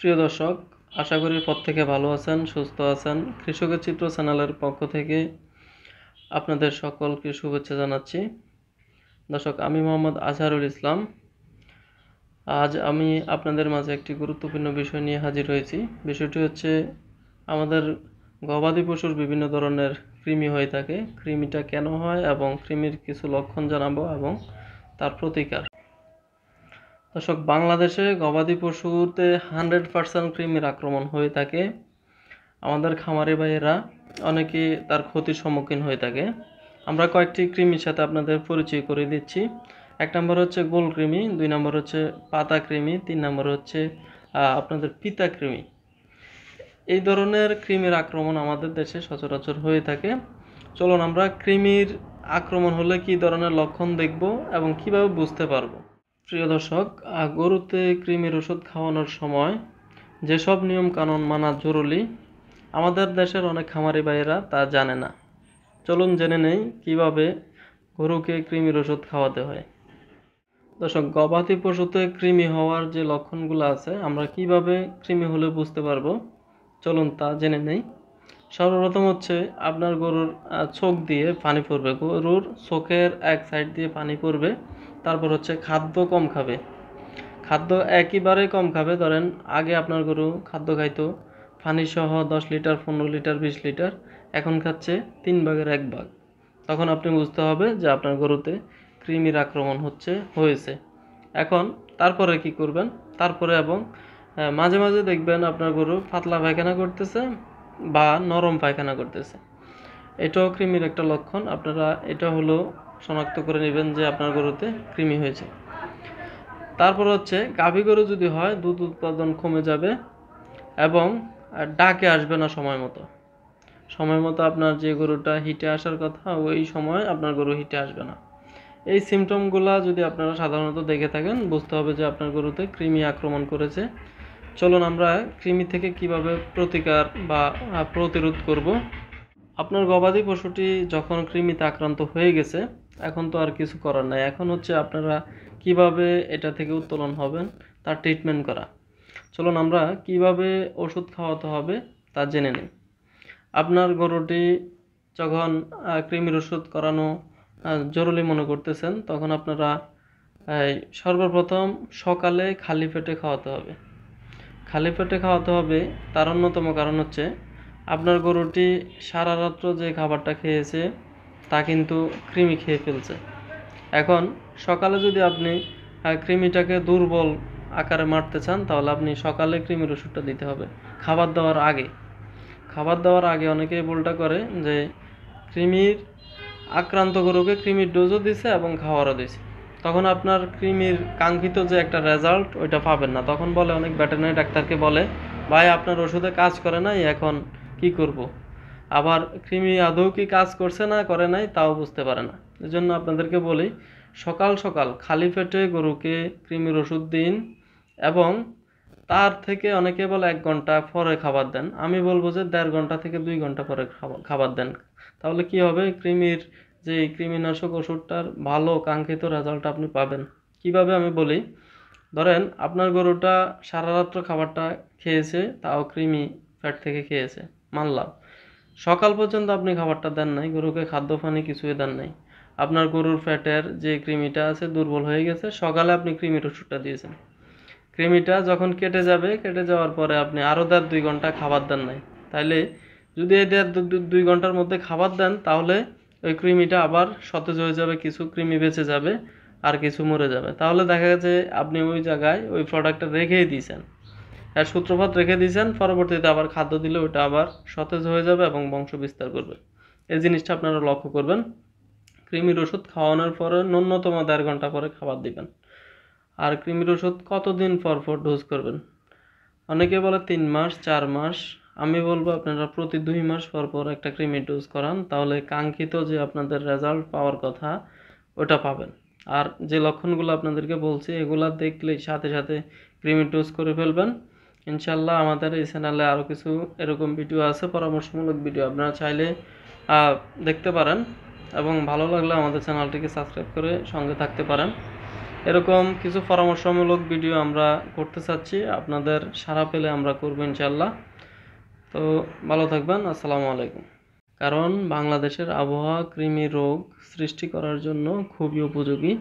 প্রিয় দর্শক, আশা করি প্রত্যেকে ভালো আছেন, সুস্থ আছেন। কৃষকের চিত্র চ্যানেলের পক্ষ থেকে আপনাদের সকলকে শুভেচ্ছা জানাচ্ছি। দর্শক, আমি মোহাম্মদ আজহারুল ইসলাম। আজ আমি আপনাদের মাঝে একটি গুরুত্বপূর্ণ বিষয় নিয়ে হাজির হয়েছি। বিষয়টি হচ্ছে আমাদের গবাদি পশুর বিভিন্ন ধরনের কৃমি হয়ে থাকে। কৃমিটা কেন হয় এবং কৃমির কিছু লক্ষণ জানাবো এবং তার প্রতিকার। দর্শক, বাংলাদেশে গবাদি পশুতে 100% কৃমির আক্রমণ হয়ে থাকে। আমাদের খামারি ভাইয়েরা অনেকে তার ক্ষতির সম্মুখীন হয়ে থাকে। আমরা কয়েকটি কৃমির সাথে আপনাদের পরিচয় করে দিচ্ছি। 1 নম্বর হচ্ছে গোল কৃমি, 2 নম্বর হচ্ছে পাতা কৃমি, 3 নম্বর হচ্ছে আপনাদের পিতা কৃমি। এই ধরনের কৃমির আক্রমণ আমাদের দেশে সচরাচর হয়ে থাকে। চলুন আমরা কৃমির আক্রমণ হলে কী ধরনের লক্ষণ দেখব এবং কিভাবে বুঝতে পারবো। প্রিয় দর্শক, গরুতে কৃমির ওষুধ খাওয়ানোর সময় যেসব নিয়ম কানুন মানা জরুরি, আমাদের দেশের অনেক খামারি ভাইয়েরা তা জানে না। চলুন জেনে নেই কিভাবে গরুকে কৃমির ওষুধ খাওয়াতে হয়। দর্শক, গবাদি পশুতে কৃমি হওয়ার যে লক্ষণগুলো আছে, আমরা কিভাবে কৃমি হলে বুঝতে পারবো, চলুন তা জেনে নেই। সর্বপ্রথম হচ্ছে আপনার গরুর চোখ দিয়ে পানি পড়বে, গরুর চোখের এক সাইড দিয়ে পানি পড়বে। তারপর হচ্ছে খাদ্য কম খাবে, খাদ্য একেবারে কম খাবে। ধরেন আগে আপনার গরু খাদ্য খাইতো পানি সহ 10 লিটার, 15 লিটার, 20 লিটার, এখন খাচ্ছে 3 ভাগের 1 ভাগ। তখন আপনি বুঝতে হবে যে আপনার গরুতে কৃমির আক্রমণ হয়েছে। এখন তারপরে কি করবেন, তারপরে এবং মাঝে মাঝে দেখবেন আপনার গরু পাতলা পায়খানা করতেছে বা নরম পায়খানা করতেছে, এটাও কৃমির একটা লক্ষণ। আপনারা এটা হলো শনাক্ত করে নেবেন যে আপনার গরুতে কৃমি হয়েছে। তারপর হচ্ছে গাভী গরু যদি হয়, দুধ উৎপাদন কমে যাবে এবং ডাকে আসবে না সময় মতো। আপনার যে গরুটা হিটে আসার কথা, ওই সময় আপনার গরু হিটে আসবে না। এই সিমটমগুলা যদি আপনারা সাধারণত দেখে থাকেন, বুঝতে হবে যে আপনার গরুতে কৃমি আক্রমণ করেছে। চলুন আমরা কৃমি থেকে কিভাবে প্রতিকার বা প্রতিরোধ করব। আপনার গবাদি পশুটি যখন কৃমিতে আক্রান্ত হয়ে গেছে, এখন তো আর কিছু করার নাই। এখন হচ্ছে আপনারা কিভাবে এটা থেকে উত্তোলন হবেন তার ট্রিটমেন্ট করা। চলুন আমরা কিভাবে ওষুধ খাওয়াতে হবে তা জেনে নিই। আপনার গরুটি যখন কৃমির ওষুধ করানো জরুরি মনে করতেছেন, তখন আপনারা সর্বপ্রথম সকালে খালি পেটে খাওয়াতে হবে। খালি পেটে খাওয়াতে হবে, তার অন্যতম কারণ হচ্ছে আপনার গরুটি সারা রাত্র যে খাবারটা খেয়েছে তা কিন্তু কৃমি খেয়ে ফেলছে। এখন সকালে যদি আপনি কৃমিটাকে দুর্বল আকারে মারতে চান, তাহলে আপনি সকালে কৃমির ওষুধটা দিতে হবে খাবার দেওয়ার আগে। খাবার দেওয়ার আগে অনেকেই ভুলটা করে যে কৃমির আক্রান্ত গরুকে কৃমির ডোজও দিছে এবং খাওয়ারও দিছে, তখন আপনার কৃমির কাঙ্ক্ষিত যে একটা রেজাল্ট ওইটা পাবেন না। তখন বলে অনেক ভেটেরিনারি ডাক্তারকে বলে, ভাই আপনার ওষুধে কাজ করে নাই, এখন কি করব। আবার কৃমি আদৌ কি কাজ করছে না করে নাই তাও বুঝতে পারে না। এজন্য আপনাদেরকে বলি, সকাল সকাল খালি পেটে গরুকে কৃমির ওষুধ দিন এবং তার থেকে অনেকে বলে 1 ঘন্টা পরে খাবার দেন। আমি বলবো যে 1.5 ঘন্টা থেকে 2 ঘন্টা পরে খাবার দেন। তাহলে কি হবে, কৃমির যে কৃমিনাশক ওষুধটার ভালো কাঙ্ক্ষিত রেজাল্ট আপনি পাবেন। কিভাবে আমি বলি, ধরেন আপনার গরুটা সারা রাত্র খাবারটা খেয়েছে, তাও কৃমি পেট থেকে খেয়েছে, মানলাম। সকাল পর্যন্ত আপনি খাবারটা দেন নাই, গরুকে খাদ্য পানি কিছুই দেন নাই। আপনার গরুর পেটের যে কৃমিটা আছে দুর্বল হয়ে গেছে, সকালে আপনি কৃমির ওষুধটা দিয়েছেন। কৃমিটা যখন কেটে যাবে, কেটে যাওয়ার পরে আপনি আরও 1.5-2 ঘন্টা খাবার দেন নাই, তাইলে যদি এই 1.5-2 ঘন্টার মধ্যে খাবার দেন, তাহলে ওই কৃমিটা আবার সতেজ হয়ে যাবে, কিছু কৃমি বেঁচে যাবে আর কিছু মরে যাবে। তাহলে দেখা গেছে আপনি ওই জায়গায় ওই প্রোডাক্টটা রেখেই দিয়েছেন, আর সূত্রপাত রেখে দিয়েছেন, পরবর্তীতে আবার খাদ্য দিলে ওটা আবার সতেজ হয়ে যাবে এবং বংশ বিস্তার করবে। এই জিনিসটা আপনারা লক্ষ্য করবেন। কৃমির ওষুধ খাওয়ানোর পরে ন্যূনতম 1.5 ঘন্টা পরে খাবার দিবেন। আর কৃমির ওষুধ কতদিন পর পর ডোজ করবেন, অনেকে বলে 3 মাস 4 মাস। আমি বলবো আপনারা প্রতি 2 মাস পর পর একটা কৃমির ডোজ করান, তাহলে কাঙ্ক্ষিত যে আপনাদের রেজাল্ট পাওয়ার কথা ওটা পাবেন। আর যে লক্ষণগুলো আপনাদেরকে বলছি, এগুলা দেখলেই সাথে সাথে কৃমির ডোজ করে ফেলবেন। ইনশাল্লাহ আমাদের এই চ্যানেলে আরও কিছু এরকম ভিডিও আছে, পরামর্শমূলক ভিডিও, আপনারা চাইলে দেখতে পারেন এবং ভালো লাগলে আমাদের চ্যানেলটিকে সাবস্ক্রাইব করে সঙ্গে থাকতে পারেন। এরকম কিছু পরামর্শমূলক ভিডিও আমরা করতে চাচ্ছি, আপনাদের সাড়া পেলে আমরা করব ইনশাল্লাহ। তো ভালো থাকবেন, আসসালামু আলাইকুম। কারণ বাংলাদেশের আবহাওয়া কৃমি রোগ সৃষ্টি করার জন্য খুবই উপযোগী।